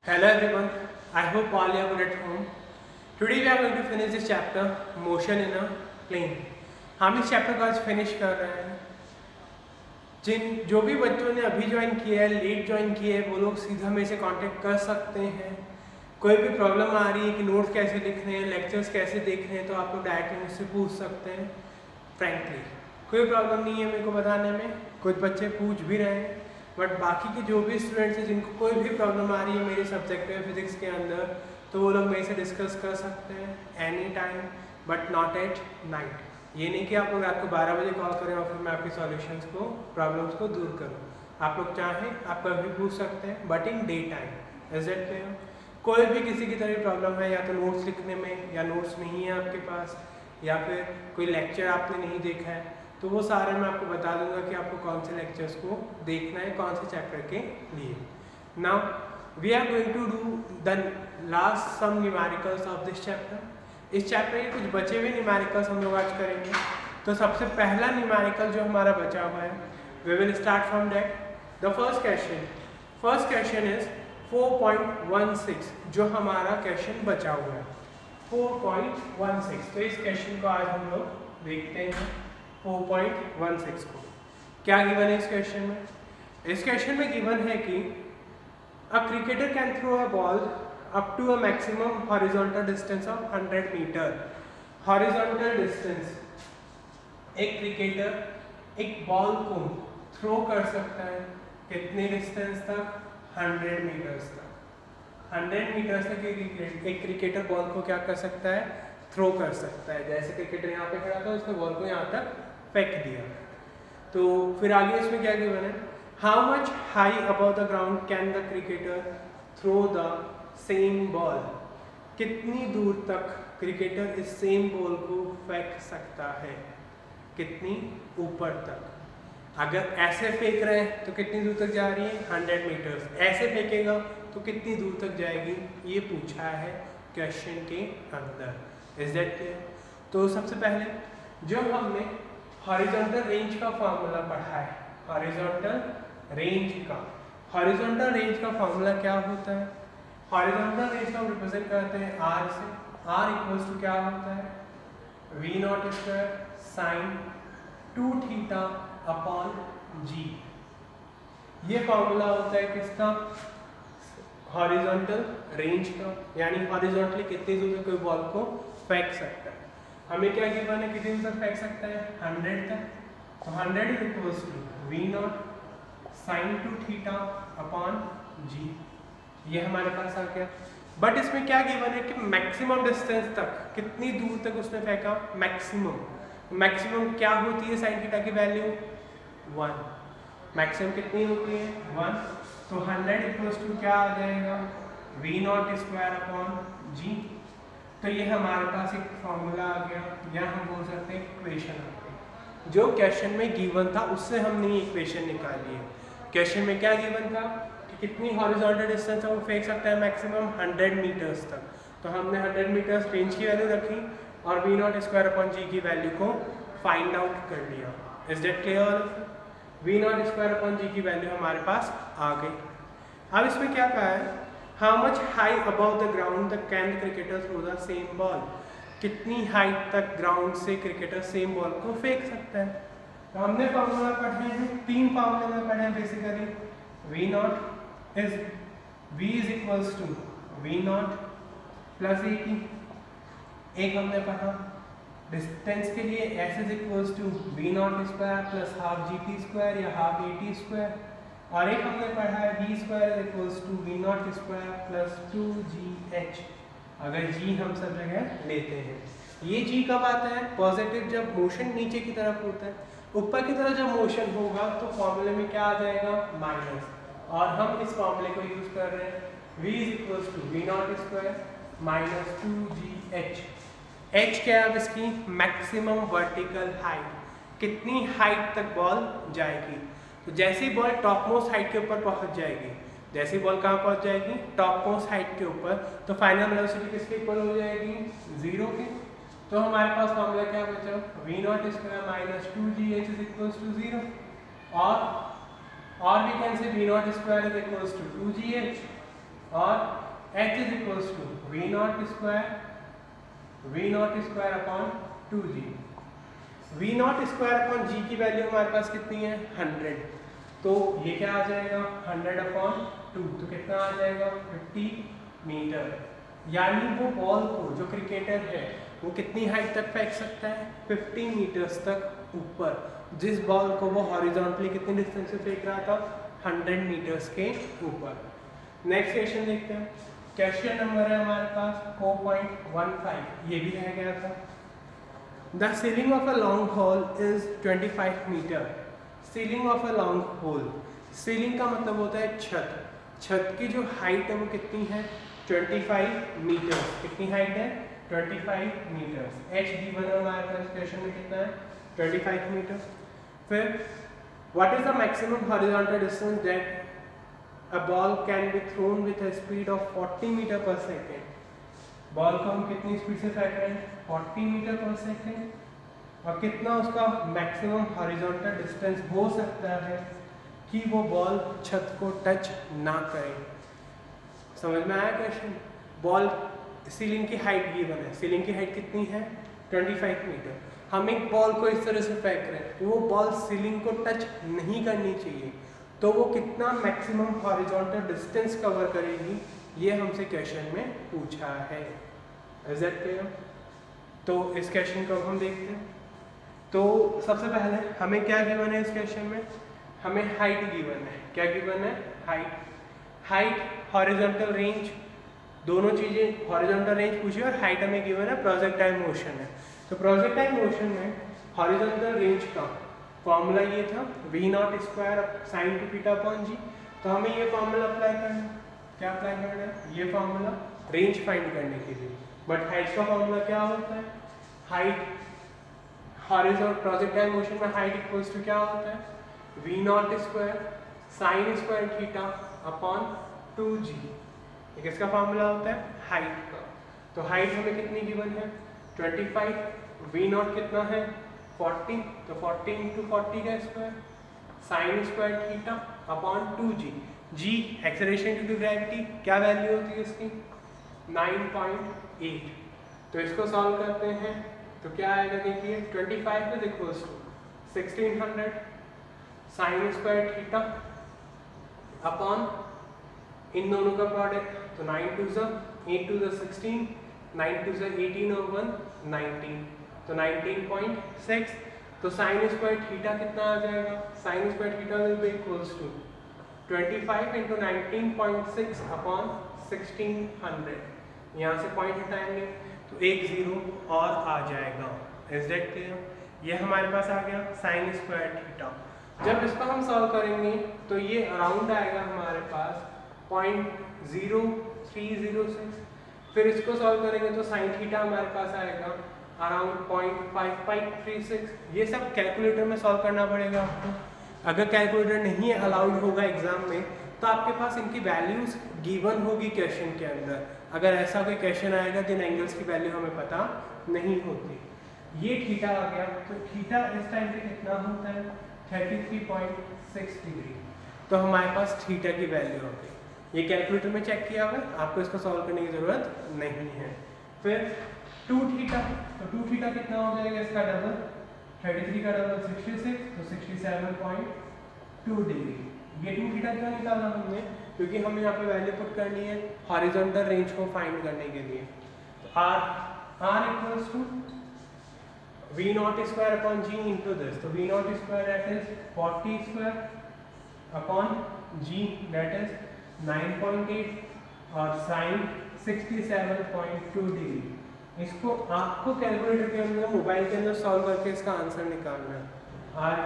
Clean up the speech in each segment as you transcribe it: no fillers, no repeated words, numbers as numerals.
Hello everyone, I hope all you are good at home. Today we are going to finish this chapter, Motion in a Plane. हम इस chapter को आज finish कर रहे हैं। जो भी बच्चों ने अभी ज्वाइन किया है, लेट ज्वाइन किया है, वो लोग सीधा मेरे से कांटेक्ट कर सकते हैं। कोई भी प्रॉब्लम आ रही है कि नोट्स कैसे लिखने हैं, लेक्चर्स कैसे देखने हैं, तो आप लोग डायरेक्टली मुझसे पूछ सकते हैं। फ्रैंकली कोई प्रॉब्लम नहीं है मेरे को बताने में, कुछ बच्चे पूछ भी रहे हैं, बट बाकी के जो भी स्टूडेंट्स हैं जिनको कोई भी प्रॉब्लम आ रही है मेरे सब्जेक्ट में फिजिक्स के अंदर, तो वो लोग मेरे से डिस्कस कर सकते हैं any time, but not at night. ये नहीं कि आप लोग रात को 12 बजे कॉल करें और फिर मैं आपके सॉल्यूशंस को, प्रॉब्लम्स को दूर करूँ। आप लोग चाहें आप कभी पूछ सकते हैं, but in day time. Is it clear? कोई भी किसी की तरह प्रॉब्लम है, या तो नोट्स लिखने में, या नोट्स नहीं है आपके पास, या फिर कोई लेक्चर आपने नहीं देखा है, तो वो सारे मैं आपको बता दूंगा कि आपको कौन से लेक्चर्स को देखना है, कौन से चैप्टर के लिए। Now we are going to do the last some numericals of this chapter. इस चैप्टर के कुछ बचे हुए न्यूमेरिकल्स हम लोग आज करेंगे। तो सबसे पहला न्यूमेरिकल जो हमारा बचा हुआ है, we will start from that. The first question is 4.16, जो हमारा क्वेश्चन बचा हुआ है 4.16। तो इस क्वेश्चन को आज हम लोग देखते हैं 4.16 को। क्या गिवन है इस क्वेश्चन में? इस क्वेश्चन में गिवन है कि a cricketer can throw a ball up to a maximum horizontal distance of 100 metres. Horizontal distance, एक क्रिकेटर एक बॉल को थ्रो कर सकता है कितने डिस्टेंस तक? 100 मीटर्स तक। 100 मीटर्स तक एक क्रिकेटर बॉल को क्या कर सकता है? थ्रो कर सकता है। जैसे क्रिकेटर यहाँ पे खड़ा था, उसने बॉल को यहाँ तक फेंक दिया। तो फिर आगे इसमें क्या गिवन है? How much high above the ground can the cricketer throw the same ball. कितनी दूर तक क्रिकेटर इस सेम बॉल को फेंक सकता है? कितनी ऊपर तक? अगर ऐसे फेंक रहे हैं तो कितनी दूर तक जा रही है? 100 मीटर्स। ऐसे फेंकेगा तो कितनी दूर तक जाएगी? ये पूछा है क्वेश्चन के अंदर। Is that clear? तो सबसे पहले जो हमने हॉरिजॉन्टल रेंज का फॉर्मूला पढ़ा है, हॉरिजॉन्टल रेंज का फॉर्मूला क्या होता है? हॉरिजॉन्टल रेंज का हम रिप्रेजेंट करते हैं आर से। आर इक्वल्स टू क्या होता है? V not square sine 2 theta upon g. ये फॉर्मूला होता है किसका? हॉरिजॉन्टल रेंज का, यानी हॉरिजॉन्टली कितनी दूर तक कोई बॉल को फेंक सकता है। हमें क्या गिवन है? कितनी दूर तक फेंक सकता है? 100 तक। तो 100 is equals to v not sine 2 theta upon g. ये हमारे पास आ गया। बट इसमें क्या गिवन है कि मैक्सिमम डिस्टेंस तक, कितनी दूर तक उसने फेंका? मैक्सिमम क्या होती है साइन थीटा की वैल्यू? 1। मैक्सिमम कितनी होती है? 1। तो 100 इक्वल्स टू क्या आ जाएगा? We not square upon g. तो ये हमारे पास एक फॉर्मूला आ गया, या हम बोल सकते हैं इक्वेशन आ गई। जो क्वेश्चन में गिवन था उससे हमने ये इक्वेशन निकाली है। क्वेश्चन में क्या गिवन था कि कितनी हॉरिजॉन्टल डिस्टेंस वो फेंक सकता है? मैक्सिमम 100 मीटर्स तक। तो हमने 100 मीटर्स रेंज की वैल्यू रखी और v not square upon g की वैल्यू को फाइंड आउट कर लिया। Is that clear? V not square upon g की वैल्यू हमारे पास आ गई। अब इसमें क्या कहा है? How much high above the ground the can cricketer throw the same ball. कितनी हाइट तक ग्राउंड से क्रिकेटर सेम बॉल को फेंक सकता है? तो हमने फॉर्मूला पढ़े हैं, 3 फॉर्मूला पढ़े हैं basically. V naught is v is equals to v naught plus a t. एक हमने पढ़ा डिस्टेंस के लिए s is equals to v not square plus half g t square या हाफ ए टी स्क्वायर। और एक हमने पढ़ा है v square is equals to v not square plus 2gh, अगर g हम सब जगह लेते हैं। ये g कब आता है? पॉजिटिव, जब मोशन नीचे की तरफ होता है। ऊपर की तरफ जब मोशन होगा तो फॉर्मूले में क्या आ जाएगा? माइनस। और हम इस फॉर्मूले को यूज कर रहे हैं, v is equals to v not square minus 2gh। h क्या है अब इसकी? मैक्सिमम वर्टिकल हाइट, कितनी हाइट तक बॉल जाएगी। तो जैसे ही बॉल टॉप मोस्ट हाइट के ऊपर पहुंच जाएगी, जैसे बॉल कहाँ पहुंच जाएगी? टॉप मोस्ट हाइट के ऊपर, तो फाइनल वेलोसिटी किसके इक्वल हो जाएगी? 0 की। तो हमारे पास फॉर्मूला क्या बचा? V not square minus 2gh is equals to 0। और we can say v not square is equals to 2gh, और H is equals to v not square upon 2g। V not square upon g की value हमारे पास कितनी है 100, तो ये क्या आ जाएगा 100 अपॉन 2, तो कितना आ जाएगा 50 मीटर। यानी वो बॉल को जो क्रिकेटर है वो कितनी हाइट तक फेंक सकता है 50 मीटर्स तक ऊपर, जिस बॉल को वो हॉरिजॉन्टली कितनी डिस्टेंस से फेंक रहा था 100 मीटर्स के ऊपर। नेक्स्ट क्वेश्चन देखते हैं। क्वेश्चन नंबर है हमारे पास 4.15, ये भी रह गया था। The ceiling of a long hole is 25 metres. Ceiling of a long hole, ceiling का मतलब होता है छत। छत की जो हाइट है वो कितनी है 25 मीटर। कितनी हाइट है 25 मीटर्स। एच गिवन है हमारे पास क्वेश्चन में कितना है 25 मीटर। फिर what is the maximum horizontal distance that a ball can be thrown with a speed of 40 metre पर सेकेंड। बॉल को हम कितनी स्पीड से फेंक रहे हैं 40 मीटर पर सेकेंड, और कितना उसका मैक्सिमम हॉरिजॉन्टल डिस्टेंस हो सकता है कि वो बॉल छत को टच ना करे। समझ में आया क्वेश्चन। बॉल सीलिंग की हाइट गिवन है, सीलिंग की हाइट कितनी है 25 मीटर। हम एक बॉल को इस तरह से फेंक रहे हैं, वो बॉल सीलिंग को टच नहीं करनी चाहिए, तो वो कितना मैक्सिमम हॉरिजॉन्टल डिस्टेंस कवर करेगी, ये हमसे क्वेश्चन में पूछा है। Is that clear? तो इस क्वेश्चन को हम देखते हैं। तो सबसे पहले हमें क्या गिवन है इस क्वेश्चन में, हमें हाइट गिवन है। क्या गिवन है हाइट, हॉरिजॉन्टल रेंज, दोनों चीजें, हॉरिजॉन्टल रेंज पूछी और हाइट हमें गिवन है, प्रोजेक्टाइल मोशन है। तो प्रोजेक्टाइल मोशन में हॉरिजॉन्टल रेंज का फॉर्मूला ये था v not square sine two theta upon g. तो हमें ये फॉर्मूला अप्लाई करना है। क्या अप्लाई करना है ये फॉर्मूला रेंज फाइंड करने के लिए। बट हाइट का फॉर्मूला क्या होता है, हाइट हॉरिजॉन्टल प्रोजेक्टाइल मोशन में हाइट इक्वल्स टू क्या होता है v not square sine square theta upon 2g। ये किसका फॉर्मूला होता है हाइट का। तो हाइट हमें कितनी गिवन है 25, वी नॉट कितना है 40, तो 40 इंटू 40 का square sine square theta upon 2g। g acceleration due to gravity, क्या वैल्यू होती है इसकी 9.8। तो इसको सॉल्व करते हैं तो क्या आएगा देखिए 25 is equals to 1600 sine square theta upon इन दोनों का प्रोडक्ट, तो 9 2 8 2 16, 9 2 18 और 1 19, तो 19.6। तो साइन स्क्वायर थीटा कितना आ जाएगा, sine square theta will be equals to 25 into 19.6 upon 1600। यहाँ से पॉइंट हटाएंगे तो एक जीरो और आ जाएगा। Is that clear? ये हमारे पास आ गया साइन स्क्वायर थीटा। जब इसको हम सॉल्व करेंगे तो ये अराउंड आएगा हमारे पास 0.0306। फिर इसको सॉल्व करेंगे तो साइन थीटा हमारे पास आएगा अराउंड 0.5536। ये सब कैलकुलेटर में सॉल्व करना पड़ेगा आपको। अगर कैलकुलेटर नहीं अलाउड होगा एग्जाम में तो आपके पास इनकी वैल्यूज गिवन होगी क्वेश्चन के अंदर। अगर ऐसा कोई क्वेश्चन आएगा जिन एंगल्स की वैल्यू हमें पता नहीं होती। ये थीटा आ गया, तो थीटा इस टाइम पे कितना होता है 33.6 डिग्री। तो हमारे पास थीटा की वैल्यू हो गई। ये कैलकुलेटर में चेक किया हुआ, आपको इसको सॉल्व करने की जरूरत नहीं है। फिर 2 थीटा, तो 2 थीटा कितना हो जाएगा इसका डबल, 33 का डबल 66, तो 67.2 डिग्री। ये 2 थीटा क्यों निकाला हमने, क्योंकि हमें यहाँ पे वैल्यू पुट करनी है हॉरिजॉन्टल रेंज को फाइंड करने के लिए। तो r equals to v not square upon g into this, तो v not square that is 40 square upon g that is 9.8 और साइन 67.2 डिग्री। इसको आपको कैलकुलेटर के अंदर मोबाइल के अंदर सॉल्व करके इसका आंसर निकालना है। आर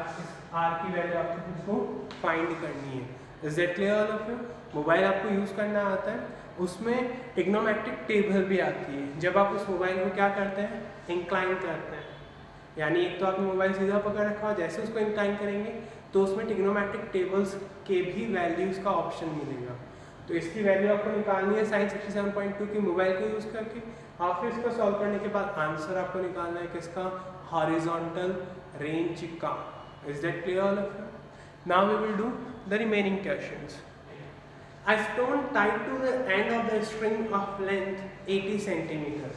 की वैल्यू आपको इसको फाइंड करनी है। Is that clear all of you? Mobile आपको यूज़ करना आता है, उसमें ट्रिग्नोमेट्रिक टेबल भी आती है। जब आप उस मोबाइल को क्या करते हैं इंक्लाइन करते हैं, यानी एक तो आपने मोबाइल सीधा पकड़ रखा हो, जैसे उसको इंक्लाइन करेंगे तो उसमें ट्रिग्नोमेट्रिक टेबल्स के भी वैल्यूज़ का ऑप्शन मिलेगा। तो इसकी वैल्यू आपको निकालनी है साइन 67.2 की मोबाइल को यूज़ करके। और फिर इसको सॉल्व करने के बाद आंसर आपको निकालना है किसका, हॉरिजॉन्टल रेंज का। Is that clear all of you? Now we will do the remaining questions. A stone tied to the end of the string of length 80 centimetre.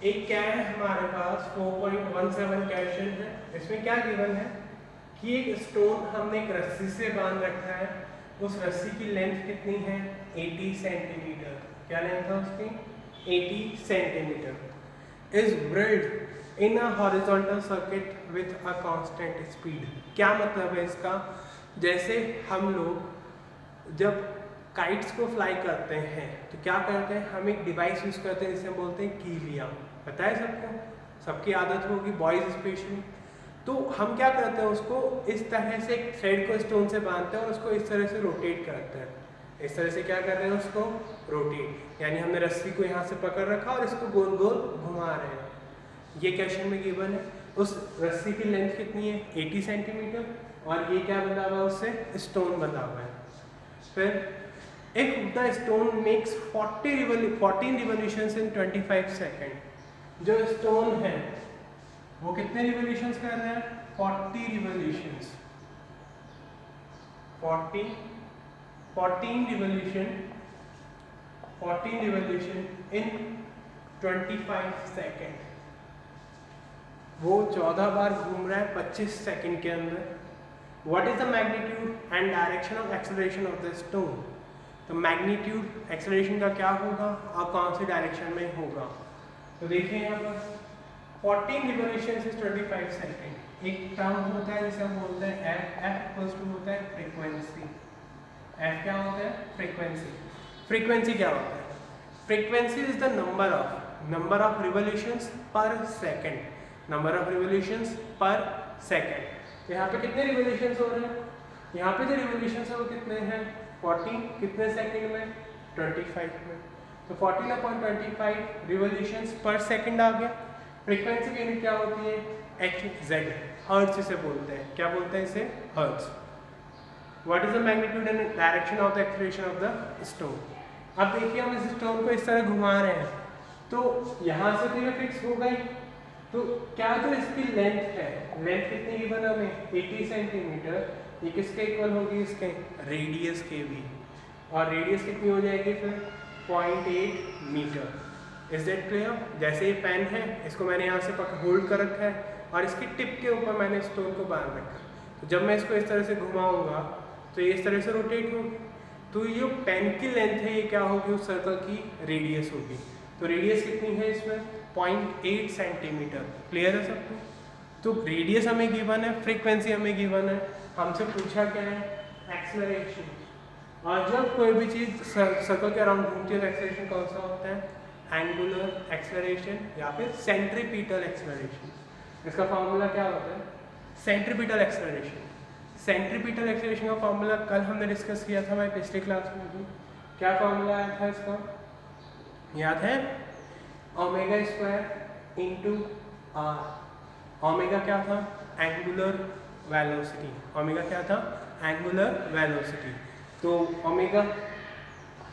एक क्या है हमारे पास 4.17 क्वेश्चन है। इसमें क्या गिवन है कि एक स्टोन हमने एक रस्सी से बांध रखा है, उस रस्सी की लेंथ कितनी है 80 सेंटीमीटर। क्या लेंथ है उसकी 80 centimetre. Is drilled in a horizontal circuit with a constant speed. क्या मतलब है इसका, जैसे हम लोग जब काइट्स को फ्लाई करते हैं तो क्या करते हैं, हम एक डिवाइस यूज करते हैं जिसे हम बोलते हैं कीलिया। पता है सबको, सबकी आदत होगी बॉयज स्पेशली। तो हम क्या करते हैं, उसको इस तरह से एक थ्रेड को स्टोन से बांधते हैं और उसको इस तरह से रोटेट करते हैं। इस तरह से क्या कर रहे हैं, उसको रोटेट, यानी हमने रस्सी को यहाँ से पकड़ रखा और इसको गोल गोल घुमा रहे हैं। ये क्वेश्चन में गिवन है। उस रस्सी की लेंथ कितनी है 80 सेंटीमीटर और ये क्या बना हुआ है, उससे स्टोन बना हुआ है। फिर if the stone makes 14 revolutions in 25 second. जो स्टोन है वो कितने रिवोल्यूशंस कर रहे हैं 40 रिवोल्यूशंस। 14 revolution in 25 second. वो 14 बार घूम रहा है 25 सेकेंड के अंदर। What is the magnitude and direction of acceleration of the stone? तो मैग्नीट्यूड एक्सेलरेशन का क्या होगा और कौन सी डायरेक्शन में होगा। तो देखिए यहाँ पर 14 रिवोल्यूशंस इज 25 सेकेंड। एक टर्म होता है जिसे हम बोलते हैं एफ इक्वल्स टू होता है फ्रीक्वेंसी। एफ क्या होता है फ्रीक्वेंसी। फ्रीक्वेंसी क्या होता है, frequency is the number of revolutions पर सेकेंड। नंबर ऑफ रिवोल्यूशंस पर सेकेंड। यहाँ पे कितने रिवोल्यूशंस हो रहे हैं, यहाँ पे जो रिवोल्यूशंस है वो कितने हैं 14, कितने सेकंड में 25 में। तो 14/25 रिवोल्यूशंस पर सेकंड आ गया। फ्रीक्वेंसी की यूनिट क्या होती है Hz, हर्ट्ज इसे बोलते हैं। क्या बोलते हैं इसे, hertz. What is the magnitude and direction of the acceleration of the stone. अब देखिए हम इस स्टोन को इस तरह घुमा रहे हैं तो यहाँ से तो ये फिक्स हो गई। तो क्या जो इसकी लेंथ है, लेंथ कितनी गिवन हमें 80 सेंटीमीटर, ये किसके इक्वल होगी, इसके रेडियस के भी। और रेडियस कितनी हो जाएगी फिर 0.8 मीटर। Is that clear. जैसे ये पेन है, इसको मैंने यहाँ से होल्ड कर रखा है और इसकी टिप के ऊपर मैंने स्टोन को बांध रखा है। तो जब मैं इसको इस तरह से घुमाऊंगा तो ये इस तरह से रोटेट होगी। तो ये पेन की लेंथ है, ये क्या होगी उस सर्कल की रेडियस होगी। तो रेडियस कितनी है इसमें 0.8 सेंटीमीटर। क्लियर है सबको। तो रेडियस हमें गिवन है, फ्रीक्वेंसी हमें गिवन है, हमसे पूछा क्या है एक्सेलरेशन। और जब कोई भी चीज़ सर्कल के अराउंड घूमती है तो एक्सेलरेशन कौन सा होता है, एंगुलर एक्सेलरेशन या फिर सेंट्रीपिटल एक्सेलरेशन। इसका फॉर्मूला क्या होता है सेंट्रीपिटल एक्सेलरेशन। सेंट्रीपिटल एक्सेलरेशन का फॉर्मूला कल हमने डिस्कस किया था भाई पिछली क्लास में भी। क्या फॉर्मूला आया था इसका, याद है, omega square into r. Omega क्या था एंगुलर वेलोसिटी। ओमेगा क्या था एंगुलर वेलोसिटी। तो ओमेगा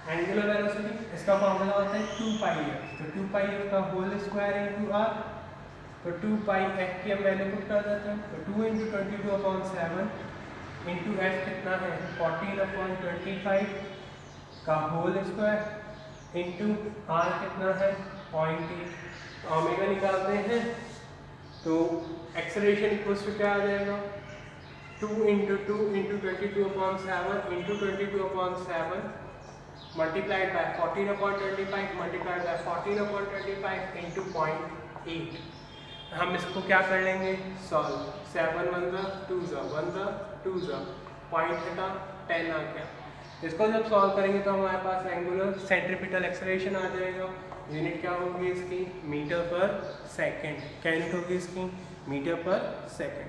एंगुलर वेलोसिटी, इसका फॉर्मूला होता है 2πf। तो 2πf का होल स्क्वायर इंटू आर। तो 2πf की हम वैल्यू पुट कर देते हैं। तो 2 × 22/7 इंटू एफ कितना है 14/25 का होल स्क्वायर इंटू आर कितना है 0.8। ओमेगा निकालते हैं तो एक्सेलरेशन इक्वल्स टू क्या आ जाएगा 2 × 2 × 22/7 into 22/7 multiplied by 14/25 multiplied by 14/25 into 0.8। हम इसको क्या कर लेंगे सॉल्व। 7 1 2 1 2 पॉइंट हटा 10 आ गया। इसको जब सॉल्व करेंगे तो हमारे पास एंगुलर सेंट्रीपिटल एक्सेलरेशन आ जाएगा। यूनिट क्या होगी इसकी मीटर पर सेकंड। क्या यूनिट होगी इसकी मीटर पर second.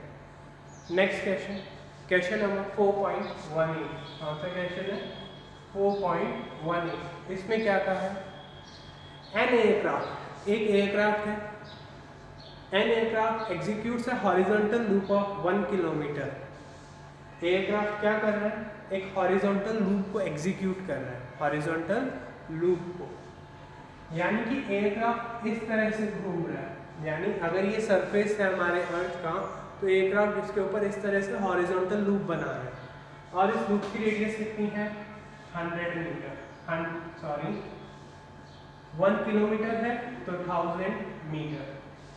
Next question, question number 4.18। कौन सा क्वेश्चन है 4.18। इसमें क्या कहा है एन एयरक्राफ्ट, एक एयरक्राफ्ट है। An aircraft executes a horizontal loop of 1 kilometre. Aircraft क्या कर रहा है एक हॉरिजॉन्टल लूप को एग्जीक्यूट कर रहा है, हॉरिजॉन्टल लूप को। यानी कि एयरक्राफ्ट इस तरह से घूम रहा है। यानी अगर ये सरफेस है हमारे अर्थ का तो एयरक्राफ्ट इसके ऊपर इस तरह से हॉरिजॉन्टल लूप बना रहा है। और इस लूप की रेडियस कितनी है 100 मीटर, 1 किलोमीटर है तो 1000 मीटर,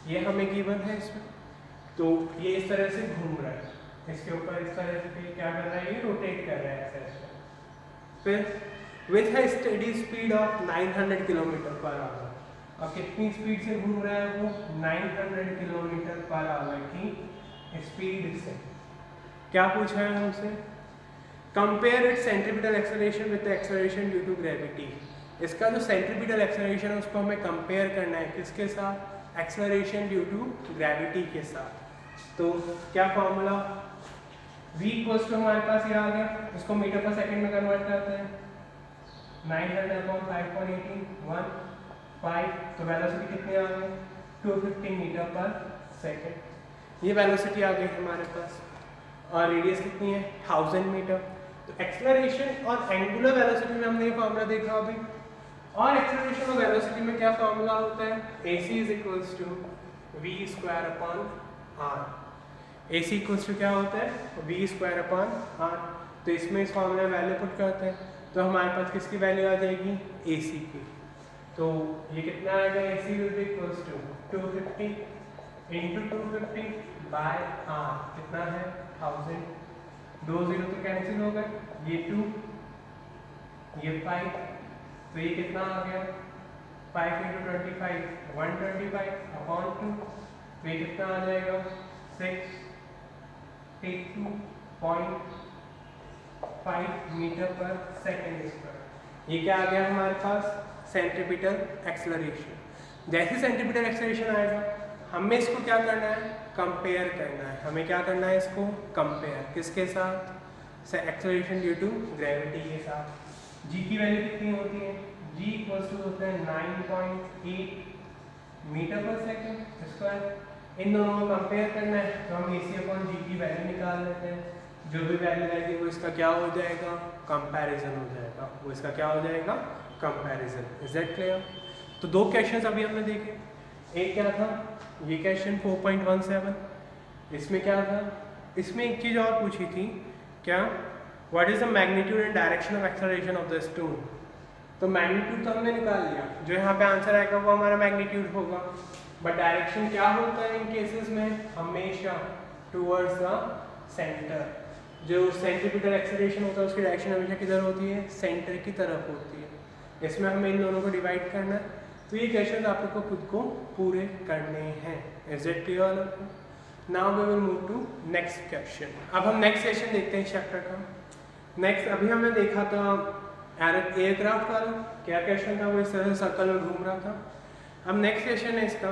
ये हमें गिवन है इसमें। तो ये इस तरह से घूम रहा है, इसके ऊपर इस तरह से क्या कर रहा है, ये रोटेट कर रहा है ऐसे। फिर विथ है steady speed of 900 kilometre per hour, अब कितनी स्पीड से घूम रहा है वो, 900 किलोमीटर पर आवर की स्पीड से। क्या पूछा है हमसे, compare its centripetal acceleration with the acceleration due to gravity. इसका जो सेंट्रीपिटल एक्सेलरेशन है उसको हमें कंपेयर करना है किसके साथ, एक्सेलरेशन ड्यू टू ग्रेविटी के साथ। तो क्या फॉर्मूला, v इक्वल्स टू हमारे पास ये आ गया, इसको मीटर पर सेकंड में कन्वर्ट करते हैं, 900/5.18 5, तो वेलोसिटी कितनी आ गई, 250 मीटर पर सेकंड, ये वेलोसिटी आ गई हमारे पास। और रेडियस कितनी है, 1000 मीटर। तो एक्सेलरेशन और एंगुलर वेलोसिटी में हमने ये फॉर्मूला देखा अभी, और एक्सेलरेशन और वेलोसिटी में क्या फॉर्मूला होता है, AC is equals to v²/r। AC equals to क्या होता है, v²/r। तो इसमें इस फॉर्मूले में वैल्यू पुट करते हैं, तो हमारे पास किसकी वैल्यू आ जाएगी, AC की। तो ये कितना आएगा, AC will be equals to 250 × 250/r, कितना है 1000, 2 0 तो कैंसिल हो गए, ये 2 ये 5, तो ये कितना आ गया, 5 × 25 125/2, तो ये कितना आ जाएगा 682.5 मीटर पर सेकेंड स्क्वायर। ये क्या आ गया हमारे पास, सेंट्रीपिटल एक्सेलरेशन। जैसे सेंट्रीपिटल एक्सेलरेशन आएगा हमें इसको क्या करना है, कंपेयर करना है। हमें क्या करना है, इसको कंपेयर किसके साथ, एक्सेलरेशन ड्यू टू ग्रेविटी के साथ। जी की वैल्यू कितनी होती है, जी इक्वल्स टू होता है 9.8 मीटर पर सेकेंड स्क्वायर। इन दोनों को कंपेयर करना है तो हम AC/G की वैल्यू निकाल लेते हैं, जो भी वैल्यू आएगी वो इसका क्या हो जाएगा, कंपैरिजन हो जाएगा, वो इसका क्या हो जाएगा, कंपैरिजन। Is that clear. तो 2 क्वेश्चंस अभी हमने देखे, एक क्या था, ये क्वेश्चन 4.17, इसमें क्या था, इसमें एक चीज़ और पूछी थी, क्या, what is the magnitude and direction of acceleration of the stone. तो मैग्नीट्यूड तो हमने निकाल लिया, जो यहाँ पे आंसर आएगा वो हमारा मैग्नीट्यूड होगा, बट डायरेक्शन क्या होता है इन केसेस में, हमेशा टूवर्ड्स द सेंटर। जो सेंट्रीपिटल एक्सेलरेशन होता है उसकी डायरेक्शन हमेशा किधर होती है, सेंटर की तरफ होती है। इसमें हमें इन दोनों को डिवाइड करना है, तो ये क्वेश्चन आप लोग को खुद को पूरे करने हैं। Is it clear. Now we will move to next question. अब हम नेक्स्ट क्वेश्चन देखते हैं चैप्टर का। नेक्स्ट अभी हमने देखा था एयरक्राफ्ट वाला, क्या क्वेश्चन था, वो इस तरह से सर्कल में घूम रहा था। अब नेक्स्ट क्वेश्चन है इसका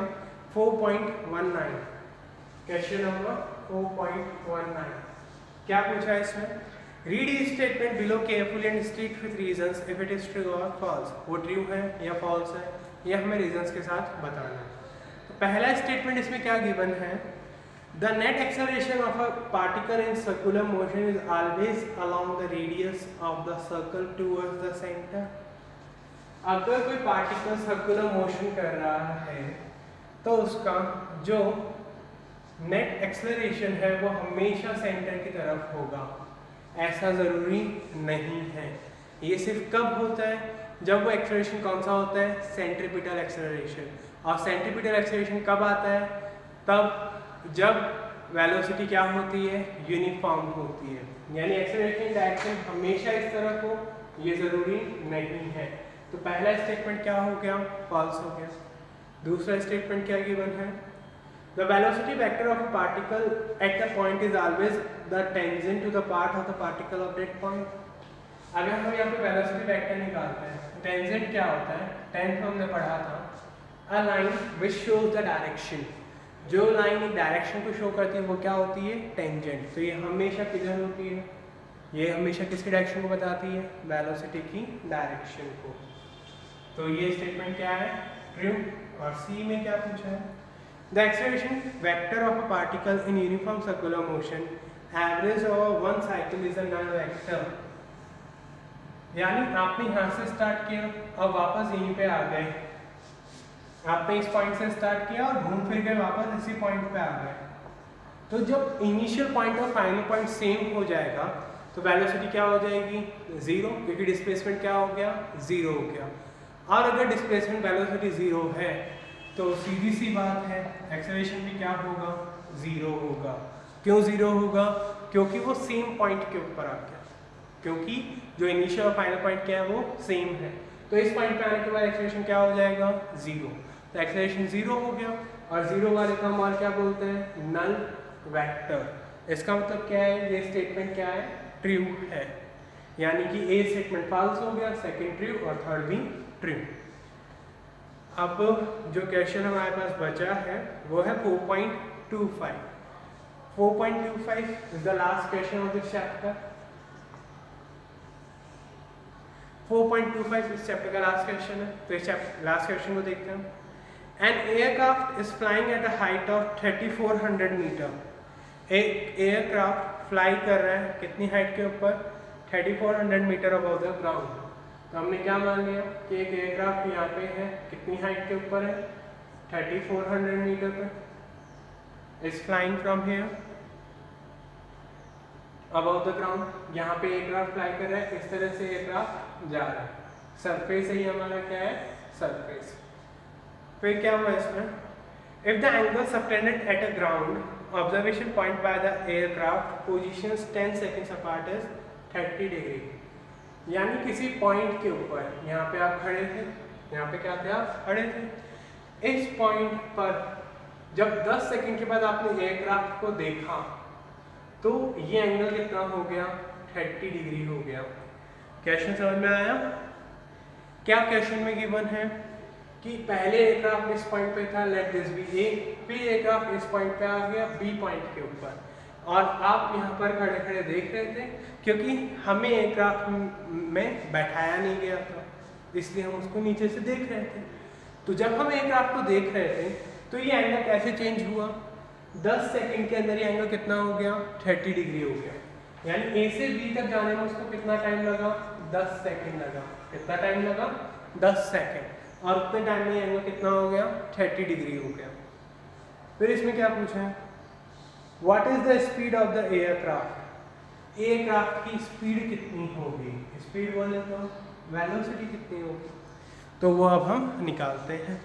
4.19, क्वेश्चन नंबर 4.19। क्या पूछा है इसमें, read e statement below carefully and state with reasons if it is true और फॉल्स। वो ट्रू है या फॉल्स है, ये हमें रीजंस के साथ बताना है। तो पहला स्टेटमेंट इसमें क्या गिवन है, the net acceleration of a particle in circular motion is always along the radius of the circle towards the centre. अगर कोई पार्टिकल सर्कुलर मोशन कर रहा है तो उसका जो नेट एक्सेलरेशन है वो हमेशा सेंटर की तरफ होगा, ऐसा ज़रूरी नहीं है। ये सिर्फ कब होता है, जब वो एक्सेलरेशन कौन सा होता है, सेंट्रीपिटल एक्सेलरेशन। और सेंट्रीपिटल एक्सेलरेशन कब आता है, तब जब वेलोसिटी क्या होती है, यूनिफॉर्म होती है। यानी एक्सेलरेशन डायरेक्शन हमेशा इस तरफ हो, ये ज़रूरी नहीं है। तो पहला स्टेटमेंट क्या हो गया, फॉल्स हो गया। दूसरा स्टेटमेंट क्या गिवन है, the velocity vector of a particle at the point is always the tangent to the part of the particle of that point। अगर हम यहाँ पे वेलोसिटी वेक्टर निकालते हैं, टेंजेंट क्या होता है, 10th में हमने पढ़ा था, a line which shows the direction। जो लाइन एक डायरेक्शन को शो करती है वो क्या होती है, टेंजेंट। तो ये हमेशा किधर होती है, ये हमेशा किसकी डायरेक्शन को बताती है, वेलोसिटी की डायरेक्शन को। तो ये स्टेटमेंट क्या है, ट्रू। और सी में क्या पूछा है, the acceleration vector of a particle in uniform circular motion average over one cycle is a null vector। यानी आपने यहाँ से स्टार्ट किया और वापस यहीं पे आ गए, आपने इस पॉइंट से स्टार्ट किया और घूम फिर के वापस इसी पॉइंट पे आ गए। तो जब इनिशियल पॉइंट और फाइनल पॉइंट सेम हो जाएगा तो वेलोसिटी क्या हो जाएगी 0, क्योंकि डिस्प्लेसमेंट क्या हो गया 0 हो गया। और अगर डिस्प्लेसमेंट वेलोसिटी 0 है तो सीधी सी बात है एक्सेलरेशन भी क्या होगा 0 होगा। क्यों 0 होगा? क्योंकि वो सेम पॉइंट के ऊपर आ गया, क्योंकि जो इनिशियल और फाइनल पॉइंट क्या है वो सेम है। तो इस पॉइंट पे आने के बाद एक्सेलरेशन क्या हो जाएगा 0, तो एक्सेलरेशन 0 हो गया। और 0 वाले का हम और क्या बोलते हैं नल वेक्टर। इसका मतलब क्या है, ये स्टेटमेंट क्या है ट्रू है, यानी कि ए स्टेटमेंट फॉल्स हो गया, सेकंड ट्रू और थर्ड भी ट्रू। अब जो क्वेश्चन हमारे पास बचा है वो है 4.25। 4.25 is the last question of this chapter. 4.25 इस चैप्टर का लास्ट क्वेश्चन है, तो इस लास्ट क्वेश्चन को देखते हैं। An aircraft is flying at a height of 3400 metres. एक एयरक्राफ्ट फ्लाई कर रहा है कितनी हाइट के ऊपर 3400 मीटर अबव द ग्राउंड। तो हमने क्या मान लिया कि एक एयरक्राफ्ट यहाँ पे है कितनी हाइट के ऊपर है 3400 मीटर पे, is flying from here above the ground. यहाँ पे एयरक्राफ्ट फ्लाई कर रहा है, इस तरह से एयरक्राफ्ट जा रहा है, सरफेस ही हमारा क्या है सरफेस। फिर क्या हुआ इसमें, if the angle subtended at a ground observation point by the aircraft positions 10 seconds apart is 30 degree. यानी किसी पॉइंट के ऊपर, यहाँ पे आप खड़े थे, यहाँ पे क्या थे आप खड़े थे, इस पॉइंट पर जब 10 सेकंड के बाद आपने एयरक्राफ्ट को देखा तो ये एंगल कितना हो गया 30 डिग्री हो गया। क्वेश्चन समझ में आया? क्या क्वेश्चन में गिवन है कि पहले एयरक्राफ्ट इस पॉइंट पे था, लेट दिस बी ए, फिर एयरक्राफ्ट इस पॉइंट पे आ गया बी पॉइंट के ऊपर, और आप यहाँ पर खड़े खड़े देख रहे थे क्योंकि हमें एयरक्राफ्ट में बैठाया नहीं गया था, इसलिए हम उसको नीचे से देख रहे थे। तो जब हम एयरक्राफ्ट को देख रहे थे तो ये एंगल कैसे चेंज हुआ, 10 सेकंड के अंदर ये एंगल कितना हो गया 30 डिग्री हो गया। यानी ए से बी तक जाने में उसको कितना टाइम लगा 10 सेकंड लगा। कितना टाइम लगा 10 सेकंड, और उतने टाइम में एंगल कितना हो गया 30 डिग्री हो गया। फिर इसमें क्या पूछा है, what is the speed of the aircraft. Aircraft की स्पीड कितनी होगी, स्पीड बोले तो वेलोसिटी कितनी होगी, तो वो अब हम निकालते हैं।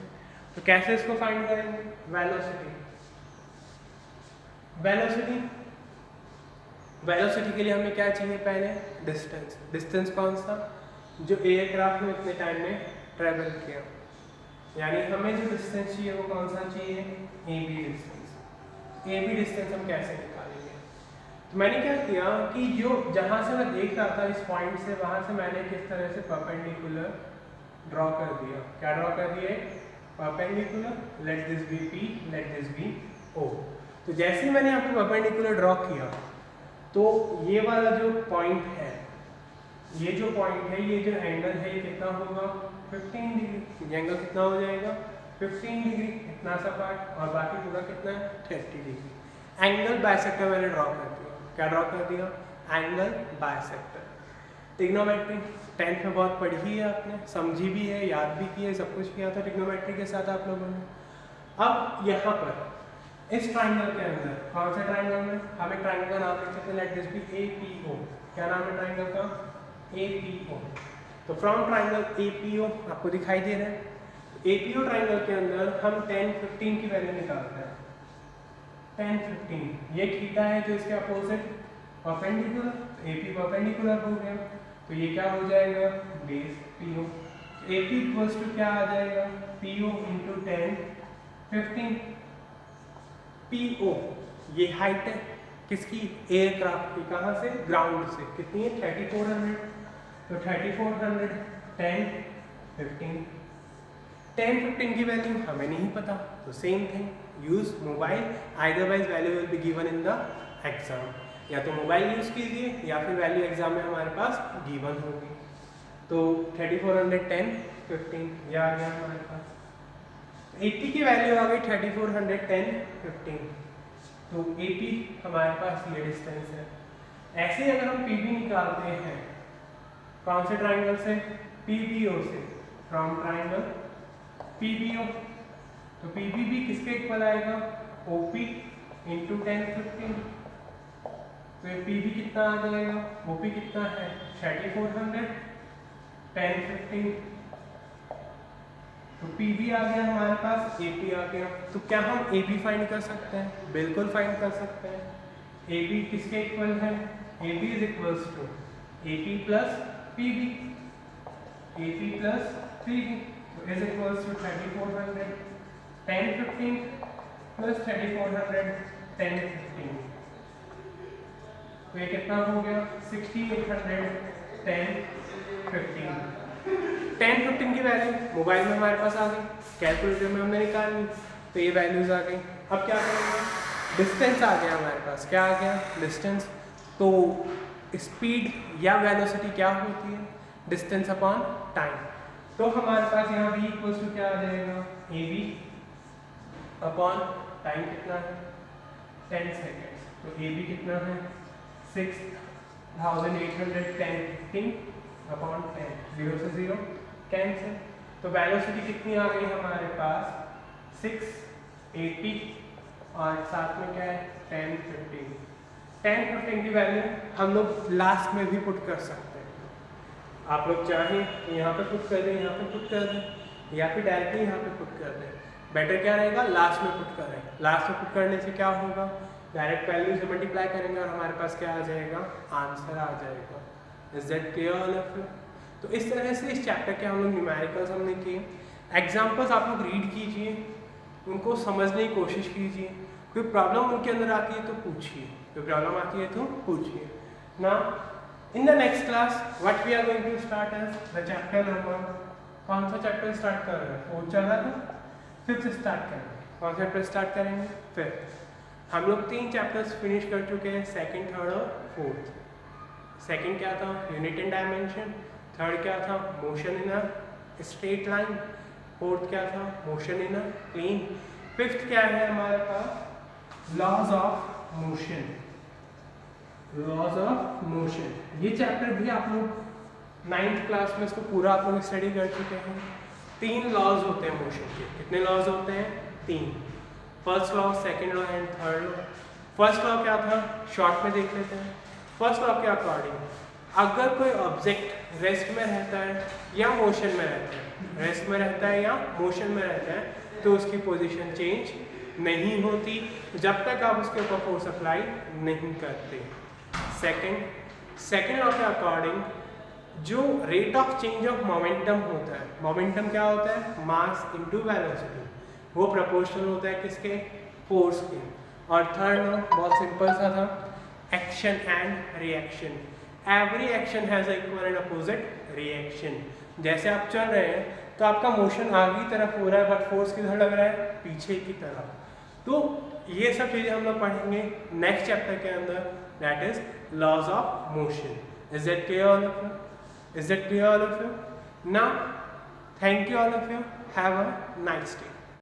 तो कैसे इसको फाइंड करेंगे, वेलोसिटी वेलोसिटी के लिए हमें क्या चाहिए पहले डिस्टेंस। डिस्टेंस कौन सा, जो एयरक्राफ्ट ने इतने टाइम में ट्रेवल किया, यानी हमें जो डिस्टेंस चाहिए वो कौन सा चाहिए A B distance. A B distance हम कैसे निकालेंगे, तो मैंने क्या किया कि जो जहाँ से मैं देख रहा था इस पॉइंट से, वहाँ से मैंने किस तरह से परपेंडिकुलर ड्रॉ कर दिया। क्या ड्रॉ कर दिया, perpendicular, let this be P, let this be O. तो जैसे ही मैंने यहाँ पे परपेंडिकुलर ड्रॉ किया तो ये वाला जो पॉइंट है, ये जो पॉइंट है, ये जो एंगल है ये कितना होगा 15 डिग्री। ये एंगल कितना हो जाएगा 15 डिग्री, इतना सा पार्ट, और बाकी पूरा कितना है 30 डिग्री। एंगल बाइसेक्टर मैंने ड्रॉ कर दिया। क्या ड्रॉ कर दिया, एंगल बाइसेक्टर। ट्रिग्नोमेट्री 10th में बहुत पढ़ी है आपने, समझी भी है, याद भी की है, सब कुछ किया था ट्रिग्नोमेट्री के साथ आप लोगों ने। अब यहाँ पर इस ट्राइंगल के अंदर, कौन सा ट्राइंगल में, हम एक ट्राइंगल का नाम लिख सकते हैं, लेट दिस बी एपीओ। क्या नाम है ट्राइंगल का, एपीओ। तो फ्रॉम ट्राइंगल एपीओ आपको दिखाई दे रहा है। एपीओ ट्राइंगल के अंदर हम 10, 15 की वैल्यू निकालते हैं। 10, 15 ये थीटा है जो इसके अपोजिट परपेंडिकुलर, एपी परपेंडिकुलर हो गया, तो ये क्या हो जाएगा base PO. AP equals to क्या आ जाएगा पीओ इंटू 10, 15। पीओ ये हाइट है किसकी, एयरक्राफ्ट की, कहाँ से, ग्राउंड से। कितनी है 3400, तो 3400 10, 15। 10, 15 की वैल्यू हमें नहीं पता, तो same thing use mobile, otherwise value will be given in the exam. या तो मोबाइल यूज कीजिए या फिर वैल्यू एग्जाम में हमारे पास गिवन होगी। तो 3400 10, 15 ये आ गया हमारे पास। 80 की वैल्यू आ गई 3400 10, 15। तो 80 हमारे पास ये डिस्टेंस है। ऐसे अगर हम पीबी निकालते हैं, कौन से ट्राइंगल से, पीबीओ से, फ्रॉम ट्राइंगल पीबीओ, तो पीबीबी किसके इक्वल आएगा, ओपी इंटू 10, 15। तो ये पी भी कितना आ जाएगा, वो भी कितना है 3400, 10 15, तो पी भी आ गया हमारे पास, ए पी आ गया। तो क्या हम ए बी फाइंड कर सकते हैं? बिल्कुल फाइंड कर सकते हैं। ए बी किसके इक्वल है? A B is equals to A P plus P B, A P plus P B, तो इज इक्वल्स टू 3400, 10 15 प्लस 3400, 10 15, तो ये कितना हो गया 6800, 10 15। 10 15 की वैल्यू मोबाइल में हमारे पास आ गई, कैलकुलेटर में हमने निकाली, तो ये वैल्यूज आ गई। अब क्या करेंगे? डिस्टेंस आ गया हमारे पास, क्या आ गया? डिस्टेंस। तो स्पीड या वेलोसिटी क्या होती है? Distance upon time. तो हमारे पास यहाँ v इक्वल्स टू क्या आ जाएगा? ए बी अपॉन टाइम कितना है 10 सेकेंड्स, तो ए बी कितना है 6810 15 अपॉन 10, 0 से 0 कैंसिल, तो वेलोसिटी कितनी आ गई हमारे पास 680, और साथ में क्या है 10 15। 10 15 की वैल्यू हम लोग लास्ट में भी पुट कर सकते हैं। आप लोग चाहें तो यहाँ पे पुट कर दें, यहाँ पे पुट कर दें, या फिर डायरेक्टली यहाँ पे पुट कर दें। बेटर क्या रहेगा? लास्ट में पुट करें। लास्ट में पुट करने से क्या होगा? डायरेक्ट वैल्यू से मल्टीप्लाई करेंगे और हमारे पास क्या आ जाएगा? आंसर आ जाएगा। Is that clear all of you? तो इस तरह से इस चैप्टर के हम लोग न्यूमेरिकल्स हमने किए। एग्जाम्पल्स आप लोग रीड कीजिए, उनको समझने की कोशिश कीजिए। कोई प्रॉब्लम उनके अंदर आती है तो पूछिए, कोई प्रॉब्लम आती है तो पूछिए। Now in the next class what we are going to start as the chapter number, कौन सा चैप्टर स्टार्ट कर रहे हैं? 4 चल रहा था, 5th स्टार्ट करेंगे। कौन सा चैप्टर स्टार्ट करेंगे? 5th। हम लोग 3 चैप्टर्स फिनिश कर चुके हैं, 2nd, 3rd और 4th। 2nd क्या था? Unit and dimension. 3rd क्या था? Motion in a straight line. 4th क्या था? Motion in a plane. 5th क्या है हमारे पास? Laws of motion. Laws of motion, ये चैप्टर भी आप लोग 9th क्लास में इसको पूरा आप लोग स्टडी कर चुके हैं। 3 लॉज होते हैं मोशन के। कितने लॉज होते हैं? 3। First law, second law and third law. First law क्या था? शॉर्ट में देख लेते हैं। फर्स्ट लॉ के अकॉर्डिंग अगर कोई ऑब्जेक्ट रेस्ट में रहता है या मोशन में रहता है, रेस्ट में रहता है या मोशन में रहता है, तो उसकी पोजीशन चेंज नहीं होती जब तक आप उसके ऊपर फोर्स अप्लाई नहीं करते। सेकंड लॉ के अकॉर्डिंग जो rate of change of momentum होता है, मोमेंटम क्या होता है? मास इनटू वेलोसिटी, वो प्रोपोर्शनल होता है किसके? फोर्स के। और थर्ड लॉ बहुत सिंपल सा था, action and reaction. Every action has equal and opposite reaction. जैसे आप चल रहे हैं तो आपका मोशन आगे की तरफ हो रहा है, बट फोर्स किधर लग रहा है? पीछे की तरफ। तो ये सब चीज़ें हम लोग पढ़ेंगे नेक्स्ट चैप्टर के अंदर, that is laws of motion. Is that clear all of you? Is that clear all of you? Now, thank you all of you. Have a nice day.